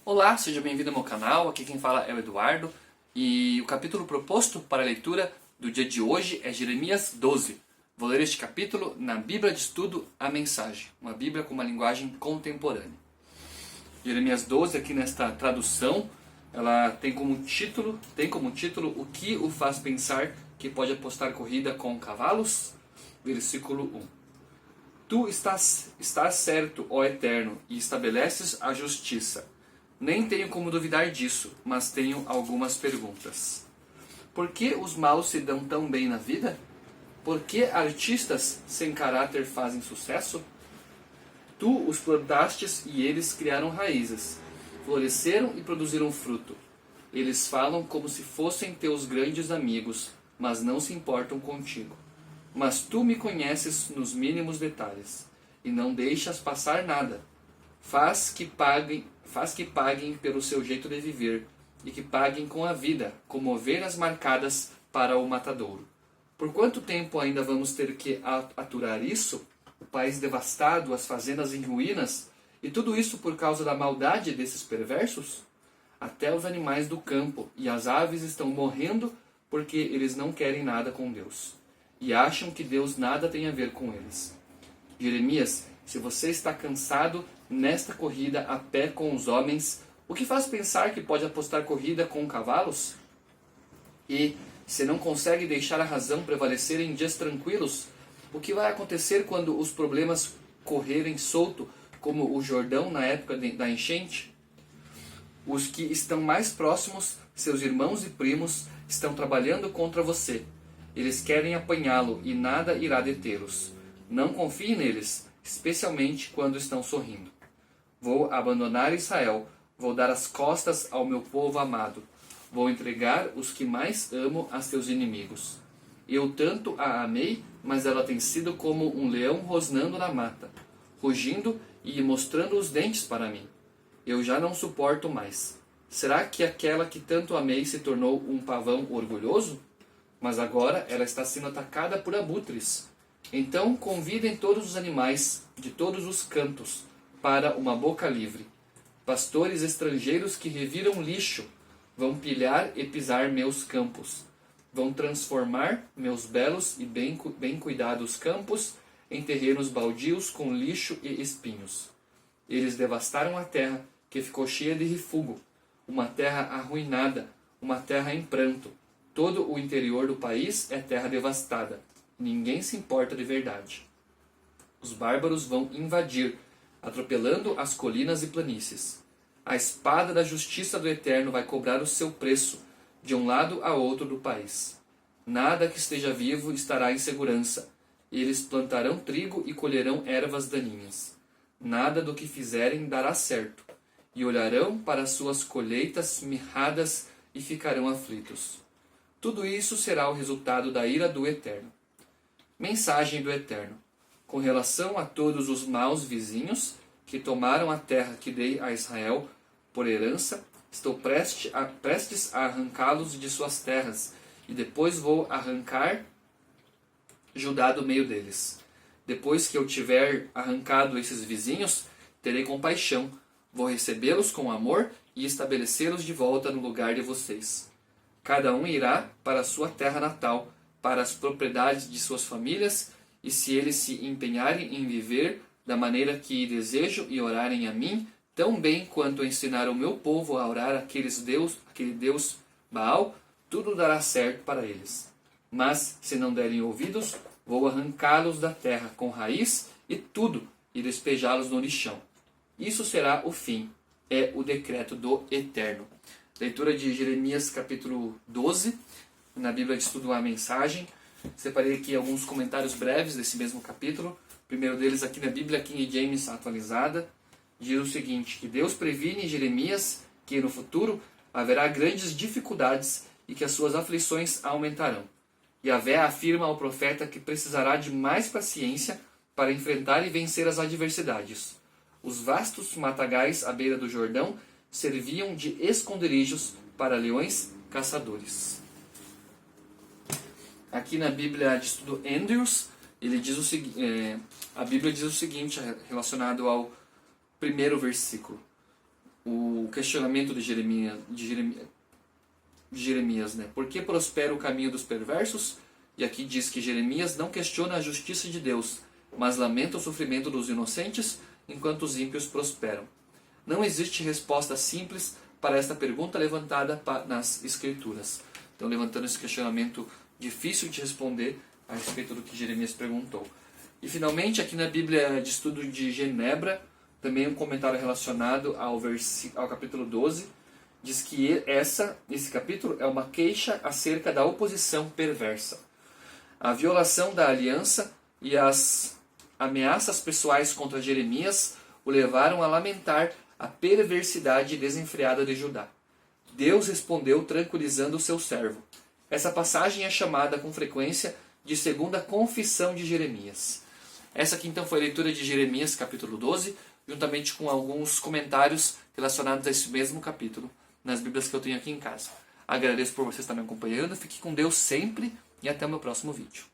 Olá, seja bem-vindo ao meu canal, aqui quem fala é o Eduardo e o capítulo proposto para a leitura do dia de hoje é Jeremias 12. Vou ler este capítulo na Bíblia de Estudo A Mensagem, uma Bíblia com uma linguagem contemporânea. Jeremias 12, aqui nesta tradução, ela tem como título O que o faz pensar que pode apostar corrida com cavalos? Versículo 1. Tu estás certo, ó Eterno, e estabeleces a justiça. Nem tenho como duvidar disso, mas tenho algumas perguntas. Por que os maus se dão tão bem na vida? Por que artistas sem caráter fazem sucesso? Tu os plantastes e eles criaram raízes, floresceram e produziram fruto. Eles falam como se fossem teus grandes amigos, mas não se importam contigo. Mas tu me conheces nos mínimos detalhes, e não deixas passar nada. Faz que paguem pelo seu jeito de viver, e que paguem com a vida, como ovelhas marcadas para o matadouro. Por quanto tempo ainda vamos ter que aturar isso? O país devastado, as fazendas em ruínas, e tudo isso por causa da maldade desses perversos? Até os animais do campo e as aves estão morrendo porque eles não querem nada com Deus, e acham que Deus nada tem a ver com eles. Jeremias, se você está cansado nesta corrida a pé com os homens, o que faz pensar que pode apostar corrida com cavalos? E, se não consegue deixar a razão prevalecer em dias tranquilos, o que vai acontecer quando os problemas correrem solto, como o Jordão na época da enchente? Os que estão mais próximos, seus irmãos e primos, estão trabalhando contra você. Eles querem apanhá-lo e nada irá detê-los. Não confie neles, especialmente quando estão sorrindo. Vou abandonar Israel, vou dar as costas ao meu povo amado. Vou entregar os que mais amo a seus inimigos. Eu tanto a amei, mas ela tem sido como um leão rosnando na mata, rugindo e mostrando os dentes para mim. Eu já não suporto mais. Será que aquela que tanto amei se tornou um pavão orgulhoso? Mas agora ela está sendo atacada por abutres. Então convidem todos os animais de todos os cantos para uma boca livre. Pastores estrangeiros que reviram lixo vão pilhar e pisar meus campos. Vão transformar meus belos e bem cuidados campos em terrenos baldios com lixo e espinhos. Eles devastaram a terra que ficou cheia de refúgio, uma terra arruinada, uma terra em pranto. Todo o interior do país é terra devastada. Ninguém se importa de verdade. Os bárbaros vão invadir, atropelando as colinas e planícies. A espada da justiça do Eterno vai cobrar o seu preço, de um lado a outro do país. Nada que esteja vivo estará em segurança. Eles plantarão trigo e colherão ervas daninhas. Nada do que fizerem dará certo. E olharão para suas colheitas mirradas e ficarão aflitos. Tudo isso será o resultado da ira do Eterno. Mensagem do Eterno. Com relação a todos os maus vizinhos que tomaram a terra que dei a Israel por herança, estou prestes a arrancá-los de suas terras, e depois vou arrancar Judá do meio deles. Depois que eu tiver arrancado esses vizinhos, terei compaixão, vou recebê-los com amor e estabelecê-los de volta no lugar de vocês. Cada um irá para a sua terra natal, para as propriedades de suas famílias, e se eles se empenharem em viver da maneira que desejo e orarem a mim, tão bem quanto ensinar o meu povo a orar aquele Deus Baal, tudo dará certo para eles. Mas, se não derem ouvidos, vou arrancá-los da terra com raiz e tudo, e despejá-los no lixão. Isso será o fim, é o decreto do Eterno. Leitura de Jeremias capítulo 12, na Bíblia de Estudo A Mensagem. Separei aqui alguns comentários breves desse mesmo capítulo. O primeiro deles aqui na Bíblia King James atualizada. Diz o seguinte, que Deus previne Jeremias que no futuro haverá grandes dificuldades e que as suas aflições aumentarão. Yahvé afirma ao profeta que precisará de mais paciência para enfrentar e vencer as adversidades. Os vastos matagais à beira do Jordão serviam de esconderijos para leões caçadores. Aqui na Bíblia de Estudo Andrews, a Bíblia diz o seguinte relacionado ao primeiro versículo. o questionamento de Jeremias, né? Por que prospera o caminho dos perversos? E aqui diz que Jeremias não questiona a justiça de Deus, mas lamenta o sofrimento dos inocentes enquanto os ímpios prosperam. Não existe resposta simples para esta pergunta levantada nas Escrituras. Então, levantando esse questionamento difícil de responder a respeito do que Jeremias perguntou. E, finalmente, aqui na Bíblia de Estudo de Genebra, também um comentário relacionado ao capítulo 12, diz que esse capítulo é uma queixa acerca da oposição perversa. A violação da aliança e as ameaças pessoais contra Jeremias o levaram a lamentar a perversidade desenfreada de Judá. Deus respondeu tranquilizando o seu servo. Essa passagem é chamada com frequência de segunda confissão de Jeremias. Essa aqui então foi a leitura de Jeremias capítulo 12, juntamente com alguns comentários relacionados a esse mesmo capítulo nas Bíblias que eu tenho aqui em casa. Agradeço por você estar me acompanhando, fique com Deus sempre e até o meu próximo vídeo.